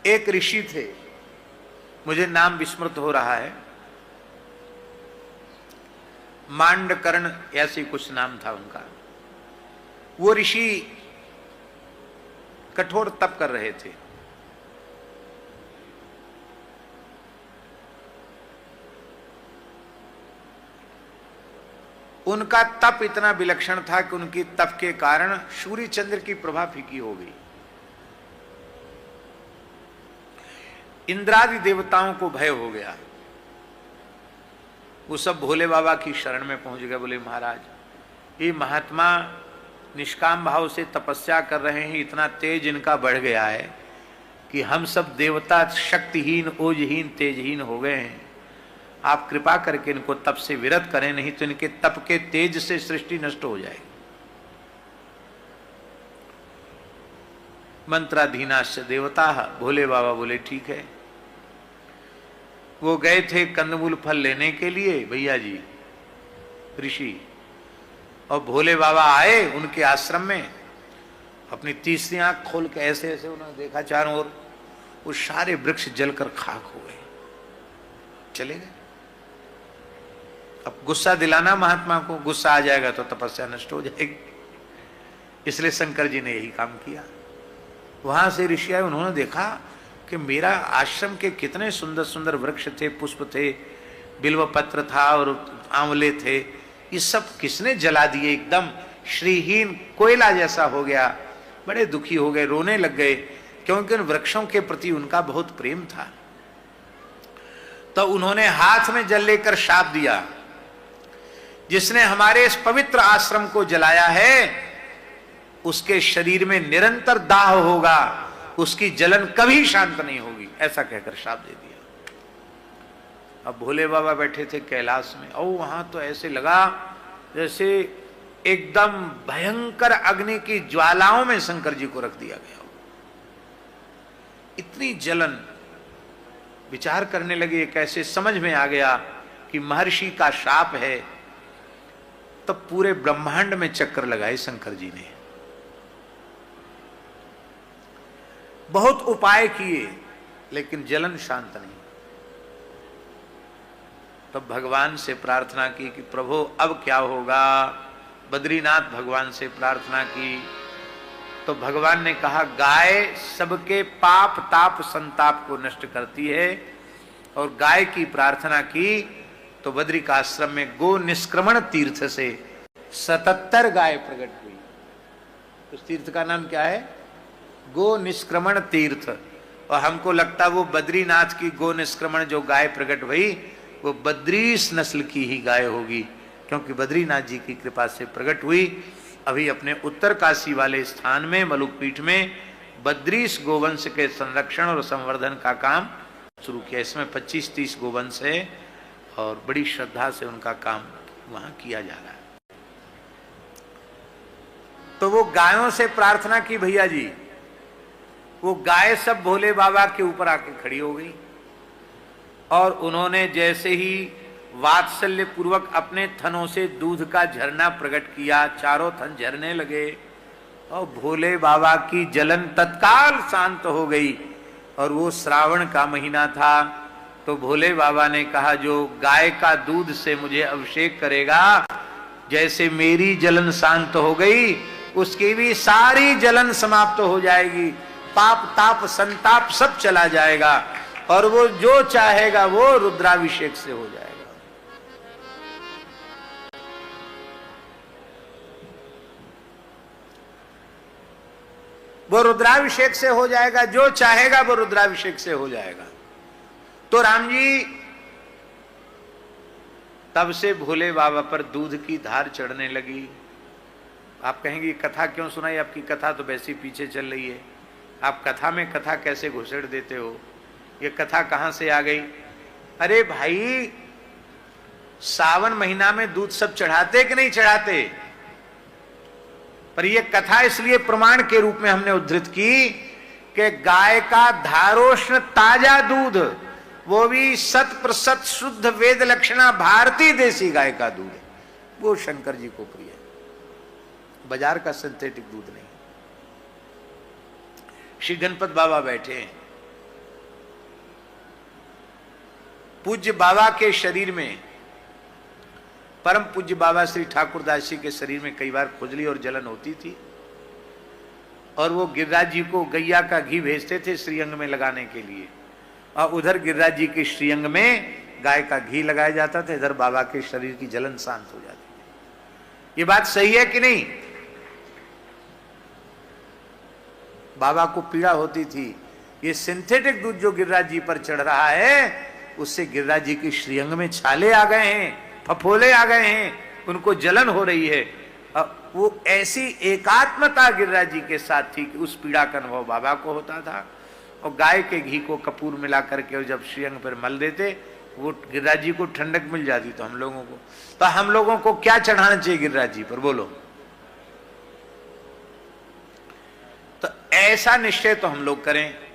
एक ऋषि थे, मुझे नाम विस्मृत हो रहा है, मांडकर्ण ऐसी कुछ नाम था उनका। वो ऋषि कठोर तप कर रहे थे। उनका तप इतना विलक्षण था कि उनकी तप के कारण सूर्य चंद्र की प्रभा फीकी हो गई। इंद्रादि देवताओं को भय हो गया। वो सब भोले बाबा की शरण में पहुंच गए। बोले महाराज, ये महात्मा निष्काम भाव से तपस्या कर रहे हैं, इतना तेज इनका बढ़ गया है कि हम सब देवता शक्तिहीन, ओजहीन, तेजहीन हो गए हैं। आप कृपा करके इनको तप से विरत करें, नहीं तो इनके तप के तेज से सृष्टि नष्ट हो जाएगी। मंत्राधीनाश्च देवता। भोले बाबा बोले ठीक है। वो गए थे कंदमूल फल लेने के लिए भैया जी ऋषि, और भोले बाबा आए उनके आश्रम में। अपनी तीसरी आंख खोल के ऐसे ऐसे उन्होंने देखा चारों ओर, वो सारे वृक्ष जलकर खाक हो गए, चले गए। अब गुस्सा दिलाना महात्मा को, गुस्सा आ जाएगा तो तपस्या नष्ट हो जाएगी। इसलिए शंकर जी ने यही काम किया। वहां से ऋषि आए, उन्होंने देखा कि मेरा आश्रम के कितने सुंदर सुंदर वृक्ष थे, पुष्प थे, बिल्व पत्र था और आंवले थे, ये सब किसने जला दिए? एकदम श्रीहीन कोयला जैसा हो गया। बड़े दुखी हो गए, रोने लग गए, क्योंकि उन वृक्षों के प्रति उनका बहुत प्रेम था। तो उन्होंने हाथ में जल लेकर शाप दिया, जिसने हमारे इस पवित्र आश्रम को जलाया है उसके शरीर में निरंतर दाह होगा, उसकी जलन कभी शांत नहीं होगी, ऐसा कहकर शाप दे दिया। अब भोले बाबा बैठे थे कैलाश में, और वहां तो ऐसे लगा जैसे एकदम भयंकर अग्नि की ज्वालाओं में शंकर जी को रख दिया गया। इतनी जलन। विचार करने लगे, कैसे समझ में आ गया कि महर्षि का शाप है। तब पूरे ब्रह्मांड में चक्कर लगाए शंकर जी ने, बहुत उपाय किए, लेकिन जलन शांत नहीं। तब भगवान से प्रार्थना की कि प्रभु अब क्या होगा। बद्रीनाथ भगवान से प्रार्थना की तो भगवान ने कहा, गाय सबके पाप ताप संताप को नष्ट करती है। और गाय की प्रार्थना की तो बद्री का आश्रम में गो निष्क्रमण तीर्थ से 77 गाय प्रकट हुई। उस तीर्थ का नाम क्या है? गो निष्क्रमण तीर्थ। और हमको लगता वो बद्रीनाथ की गो निष्क्रमण जो गाय प्रकट हुई वो बद्रीस नस्ल की ही गाय होगी, क्योंकि बद्रीनाथ जी की कृपा से प्रकट हुई। अभी अपने उत्तर काशी वाले स्थान में मलुकपीठ में बद्रीस गोवंश के संरक्षण और संवर्धन का काम शुरू किया। इसमें 25-30 गोवंश है और बड़ी श्रद्धा से उनका काम वहां किया जा रहा है। तो वो गायों से प्रार्थना की भैया जी, वो गाय सब भोले बाबा के ऊपर आके खड़ी हो गई और उन्होंने जैसे ही वात्सल्य पूर्वक अपने थनों से दूध का झरना प्रकट किया, चारों थन झरने लगे और भोले बाबा की जलन तत्काल शांत हो गई। और वो श्रावण का महीना था, तो भोले बाबा ने कहा, जो गाय का दूध से मुझे अभिषेक करेगा, जैसे मेरी जलन शांत हो गई उसकी भी सारी जलन समाप्त हो जाएगी, पाप ताप संताप सब चला जाएगा और वो जो चाहेगा वो रुद्राभिषेक से हो जाएगा। वो रुद्राभिषेक से हो जाएगा, जो चाहेगा वो रुद्राभिषेक से हो जाएगा। तो राम जी तब से भोले बाबा पर दूध की धार चढ़ने लगी। आप कहेंगे कथा क्यों सुनाई? आपकी कथा तो वैसी पीछे चल रही है, आप कथा में कथा कैसे घुसेड़ देते हो? ये कथा कहां से आ गई? अरे भाई, सावन महीना में दूध सब चढ़ाते कि नहीं चढ़ाते? पर ये कथा इसलिए प्रमाण के रूप में हमने उद्धृत की कि गाय का धारोष्ण ताजा दूध, वो भी 100% शुद्ध वेद लक्षणा भारतीय देसी गाय का दूध है, वो शंकर जी को प्रिय है, बाजार का सिंथेटिक दूध नहीं। श्री गणपत बाबा बैठे हैं, पूज्य बाबा के शरीर में, परम पूज्य बाबा श्री ठाकुरदास जी के शरीर में कई बार खुजली और जलन होती थी, और वो गिरिराज जी को गैया का घी भेजते थे श्रीअंग में लगाने के लिए, और उधर गिरिराज जी के श्रीअंग में गाय का घी लगाया जाता था, इधर बाबा के शरीर की जलन शांत हो जाती थी। ये बात सही है कि नहीं? बाबा को पीड़ा होती थी, ये सिंथेटिक दूध जो गिरिराज जी पर चढ़ रहा है उससे गिरिराज जी के श्रीअंग में छाले आ गए हैं, फफोले आ गए हैं, उनको जलन हो रही है। वो ऐसी एकात्मता गिरिराज जी के साथ थी कि उस पीड़ा का अनुभव बाबा को होता था। और गाय के घी को कपूर मिला करके जब श्रीअंग पर मल देते, वो गिरिराज जी को ठंडक मिल जाती। तो हम लोगों को क्या चढ़ाना चाहिए गिरिराज जी पर, बोलो? तो ऐसा निश्चय तो हम लोग करें